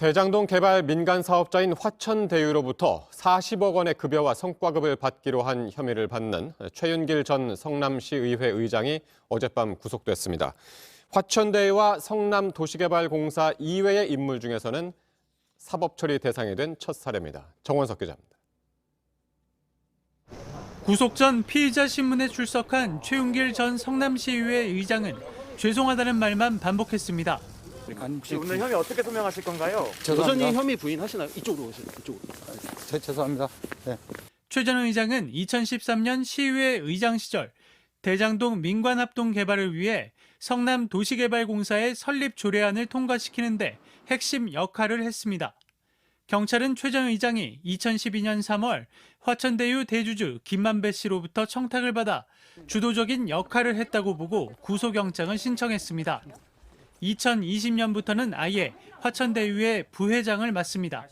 대장동 개발 민간 사업자인 화천대유로부터 40억 원의 급여와 성과급을 받기로 한 혐의를 받는 최윤길 전 성남시의회 의장이 어젯밤 구속됐습니다. 화천대유와 성남도시개발공사 이외의 인물 중에서는 사법처리 대상이 된 첫 사례입니다. 정원석 기자입니다. 구속 전 피의자 신문에 출석한 최윤길 전 성남시의회 의장은 죄송하다는 말만 반복했습니다. 혹시 오늘 혐의 어떻게 소명하실 건가요? 여전히 혐의 부인하시나요? 이쪽으로 오세요. 이쪽으로. 죄송합니다. 네. 최 전 의장은 2013년 시의회 의장 시절 대장동 민관합동 개발을 위해 성남도시개발공사의 설립 조례안을 통과시키는데 핵심 역할을 했습니다. 경찰은 최 전 의장이 2012년 3월 화천대유 대주주 김만배 씨로부터 청탁을 받아 주도적인 역할을 했다고 보고 구속영장을 신청했습니다. 2020년부터는 아예 화천대유의 부회장을 맡습니다.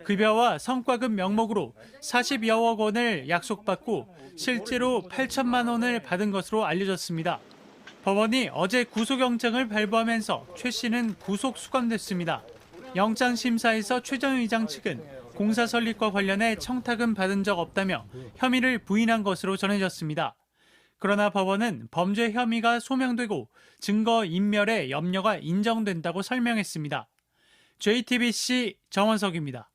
급여와 성과급 명목으로 40여억 원을 약속받고 실제로 8천만 원을 받은 것으로 알려졌습니다. 법원이 어제 구속영장을 발부하면서 최 씨는 구속 수감됐습니다. 영장 심사에서 최 전 의장 측은 공사 설립과 관련해 청탁은 받은 적 없다며 혐의를 부인한 것으로 전해졌습니다. 그러나 법원은 범죄 혐의가 소명되고 증거 인멸의 염려가 인정된다고 설명했습니다. JTBC 정원석입니다.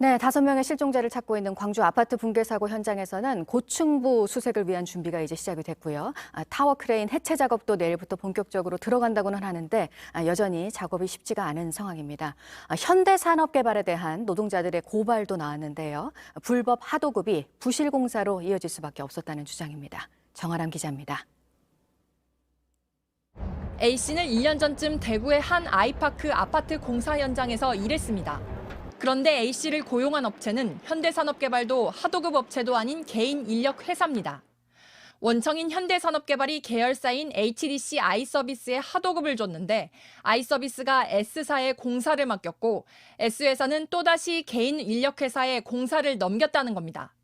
네, 5명의 실종자를 찾고 있는 광주 아파트 붕괴 사고 현장에서는 고층부 수색을 위한 준비가 이제 시작이 됐고요. 타워 크레인 해체 작업도 내일부터 본격적으로 들어간다고는 하는데 여전히 작업이 쉽지가 않은 상황입니다. 현대산업개발에 대한 노동자들의 고발도 나왔는데요. 불법 하도급이 부실공사로 이어질 수밖에 없었다는 주장입니다. 정아람 기자입니다. A씨는 1년 전쯤 대구의 한 아이파크 아파트 공사 현장에서 일했습니다. 그런데 A씨를 고용한 업체는 현대산업개발도 하도급 업체도 아닌 개인 인력 회사입니다. 원청인 현대산업개발이 계열사인 HDC 아이서비스에 하도급을 줬는데 아이서비스가 S사에 공사를 맡겼고 S회사는 또다시 개인 인력회사에 공사를 넘겼다는 겁니다.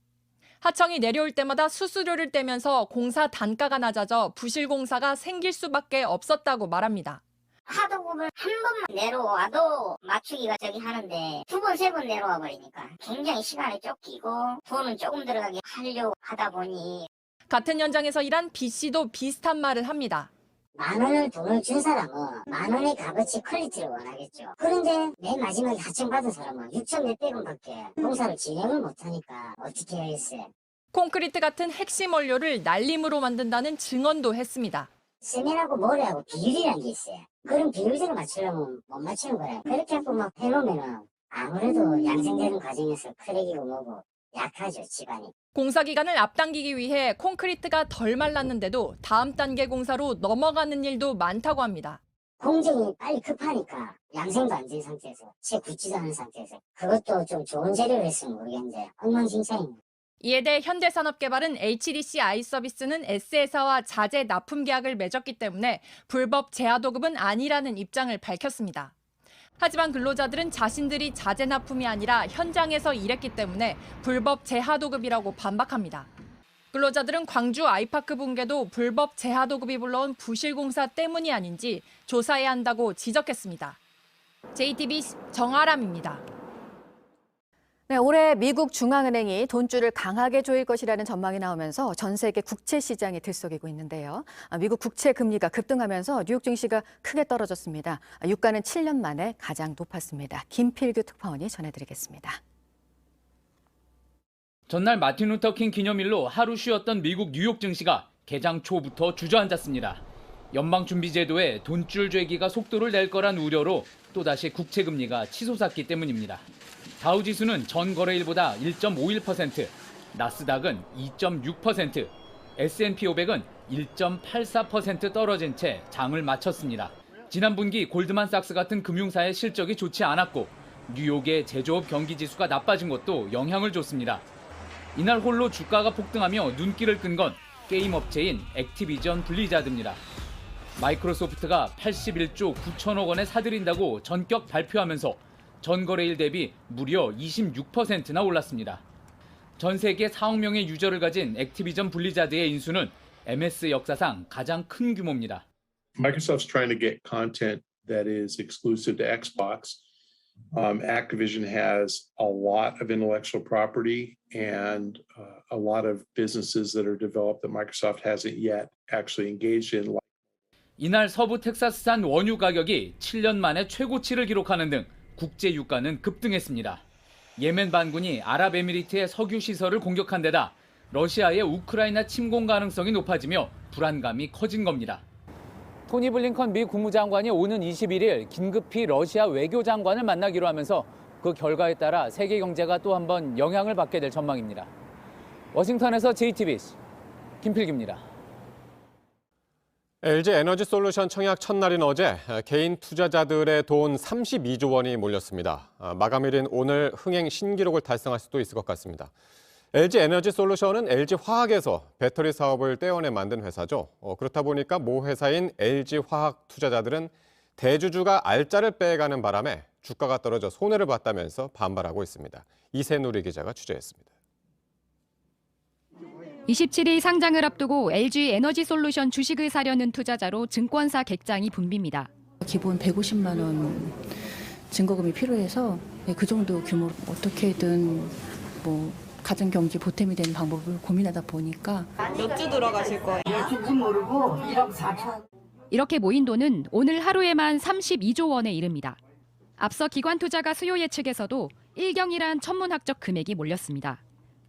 하청이 내려올 때마다 수수료를 떼면서 공사 단가가 낮아져 부실공사가 생길 수밖에 없었다고 말합니다. 하도급을 한 번만 내려와도 맞추기가 하는데 2번, 3번 내려와 버리니까 굉장히 시간이 쫓기고 돈은 조금 들어가게 하려고 하다 보니 같은 현장에서 일한 B씨도 비슷한 말을 합니다. 10,000원을 돈을 준 사람은 10,000원의 값어치 퀄리티를 원하겠죠. 그런데 맨 마지막에 하청받은 사람은 6천 몇백 원밖에 공사를 진행을 못하니까 어떻게 해야겠어요. 콘크리트 같은 핵심 원료를 날림으로 만든다는 증언도 했습니다. 세면하고 모래하고 비율이라는 게 있어요. 그런 비율대로 맞추려면 못 맞추는 거예요. 그렇게 하고 막 해놓으면은 아무래도 양생되는 과정에서 크랙이고 뭐고 약하죠, 집안이. 공사 기간을 앞당기기 위해 콘크리트가 덜 말랐는데도 다음 단계 공사로 넘어가는 일도 많다고 합니다. 공정이 빨리 급하니까 양생도 안 된 상태에서 채 굳지도 않은 상태에서 그것도 좀 좋은 재료를 했으면 모르겠는데 엉망진창입니다. 이에 대해 현대산업개발은 HDC 아이서비스는 S회사와 자재 납품 계약을 맺었기 때문에 불법 재하도급은 아니라는 입장을 밝혔습니다. 하지만 근로자들은 자신들이 자재 납품이 아니라 현장에서 일했기 때문에 불법 재하도급이라고 반박합니다. 근로자들은 광주 아이파크 붕괴도 불법 재하도급이 불러온 부실공사 때문이 아닌지 조사해야 한다고 지적했습니다. JTBC 정아람입니다. 네, 올해 미국 중앙은행이 돈줄을 강하게 조일 것이라는 전망이 나오면서 전 세계 국채 시장이 들썩이고 있는데요. 미국 국채 금리가 급등하면서 뉴욕 증시가 크게 떨어졌습니다. 유가는 7년 만에 가장 높았습니다. 김필규 특파원이 전해드리겠습니다. 전날 마틴 루터 킹 기념일로 하루 쉬었던 미국 뉴욕 증시가 개장 초부터 주저앉았습니다. 연방준비제도에 돈줄 죄기가 속도를 낼 거란 우려로 또다시 국채 금리가 치솟았기 때문입니다. 다우지수는 전 거래일보다 1.51%, 나스닥은 2.6%, S&P 500은 1.84% 떨어진 채 장을 마쳤습니다. 지난 분기 골드만삭스 같은 금융사의 실적이 좋지 않았고 뉴욕의 제조업 경기지수가 나빠진 것도 영향을 줬습니다. 이날 홀로 주가가 폭등하며 눈길을 끈 건 게임 업체인 액티비전 블리자드입니다. 마이크로소프트가 81조 9천억 원에 사들인다고 전격 발표하면서 전 거래일 대비 무려 26%나 올랐습니다. 전 세계 4억 명의 유저를 가진 액티비전 블리자드의 인수는 MS 역사상 가장 큰 규모입니다. Microsoft's trying to get content that is exclusive to Xbox. Activision has a lot of intellectual property and a lot of businesses that are developed that Microsoft hasn't yet actually engaged in. 이날 서부 텍사스산 원유 가격이 7년 만에 최고치를 기록하는 등 국제 유가는 급등했습니다. 예멘 반군이 아랍에미리트의 석유 시설을 공격한 데다 러시아의 우크라이나 침공 가능성이 높아지며 불안감이 커진 겁니다. 토니 블링컨 미 국무장관이 오는 21일 긴급히 러시아 외교장관을 만나기로 하면서 그 결과에 따라 세계 경제가 또 한 번 영향을 받게 될 전망입니다. 워싱턴에서 JTBC 김필기입니다. LG 에너지솔루션 청약 첫날인 어제 개인 투자자들의 돈 32조 원이 몰렸습니다. 마감일인 오늘 흥행 신기록을 달성할 수도 있을 것 같습니다. LG 에너지솔루션은 LG화학에서 배터리 사업을 떼어내 만든 회사죠. 그렇다 보니까 모 회사인 LG화학 투자자들은 대주주가 알짜를 빼가는 바람에 주가가 떨어져 손해를 봤다면서 반발하고 있습니다. 이세누리 기자가 취재했습니다. 27일 상장을 앞두고 LG 에너지솔루션 주식을 사려는 투자자로 증권사 객장이 붐빕니다. 기본 150만 원 증거금이 필요해서 그 정도 규모로 어떻게든 가정 경제 보탬이 되는 방법을 고민하다 보니까 몇 주 들어가실 거예요? 몇 주인지 모르고 1억 4천. 이렇게 모인 돈은 오늘 하루에만 32조 원에 이릅니다. 앞서 기관 투자가 수요 예측에서도 일경이란 천문학적 금액이 몰렸습니다.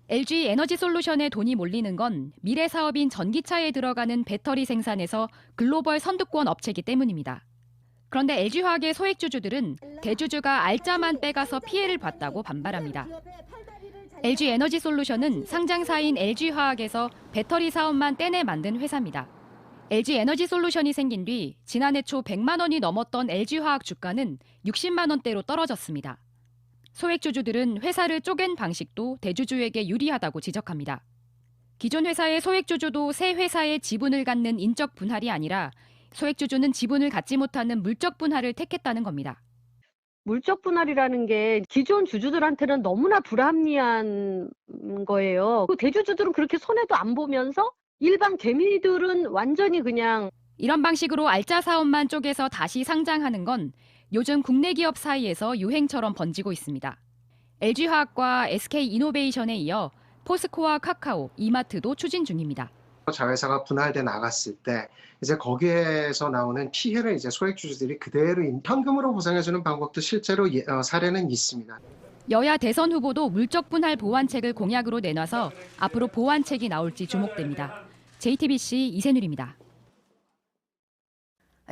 LG 에너지솔루션에 돈이 몰리는 건 미래 사업인 전기차에 들어가는 배터리 생산에서 글로벌 선두권 업체이기 때문입니다. 그런데 LG화학의 소액주주들은 대주주가 알짜만 빼가서 피해를 봤다고 반발합니다. LG 에너지솔루션은 상장사인 LG화학에서 배터리 사업만 떼내 만든 회사입니다. LG 에너지솔루션이 생긴 뒤 지난해 초 100만 원이 넘었던 LG화학 주가는 60만 원대로 떨어졌습니다. 소액주주들은 회사를 쪼갠 방식도 대주주에게 유리하다고 지적합니다. 기존 회사의 소액주주도 새 회사의 지분을 갖는 인적 분할이 아니라 소액주주는 지분을 갖지 못하는 물적 분할을 택했다는 겁니다. 물적 분할이라는 게 기존 주주들한테는 너무나 불합리한 거예요. 대주주들은 그렇게 손해도 안 보면서 일반 개미들은 완전히 그냥 이런 방식으로 알짜 사업만 쪼개서 다시 상장하는 건 요즘 국내 기업 사이에서 유행처럼 번지고 있습니다. LG화학과 SK이노베이션에 이어 포스코와 카카오, 이마트도 추진 중입니다. 자회사가 분할돼 나갔을 때 이제 거기에서 나오는 피해를 이제 소액주주들이 그대로 현금으로 보상해주는 방법도 실제로 사례는 있습니다. 여야 대선 후보도 물적 분할 보완책을 공약으로 내놔서 앞으로 보완책이 나올지 주목됩니다. JTBC 이세누리입니다.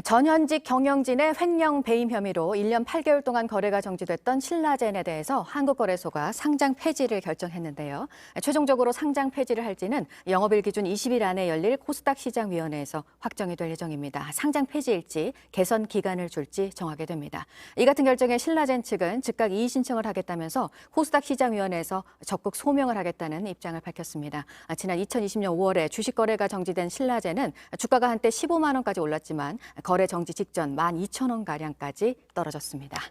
전현직 경영진의 횡령 배임 혐의로 1년 8개월 동안 거래가 정지됐던 신라젠에 대해서 한국거래소가 상장 폐지를 결정했는데요. 최종적으로 상장 폐지를 할지는 영업일 기준 20일 안에 열릴 코스닥 시장위원회에서 확정이 될 예정입니다. 상장 폐지일지 개선 기간을 줄지 정하게 됩니다. 이 같은 결정에 신라젠 측은 즉각 이의 신청을 하겠다면서 코스닥 시장위원회에서 적극 소명을 하겠다는 입장을 밝혔습니다. 지난 2020년 5월에 주식 거래가 정지된 신라젠은 주가가 한때 15만 원까지 올랐지만 거래 정지 직전 12,000원가량까지 떨어졌습니다.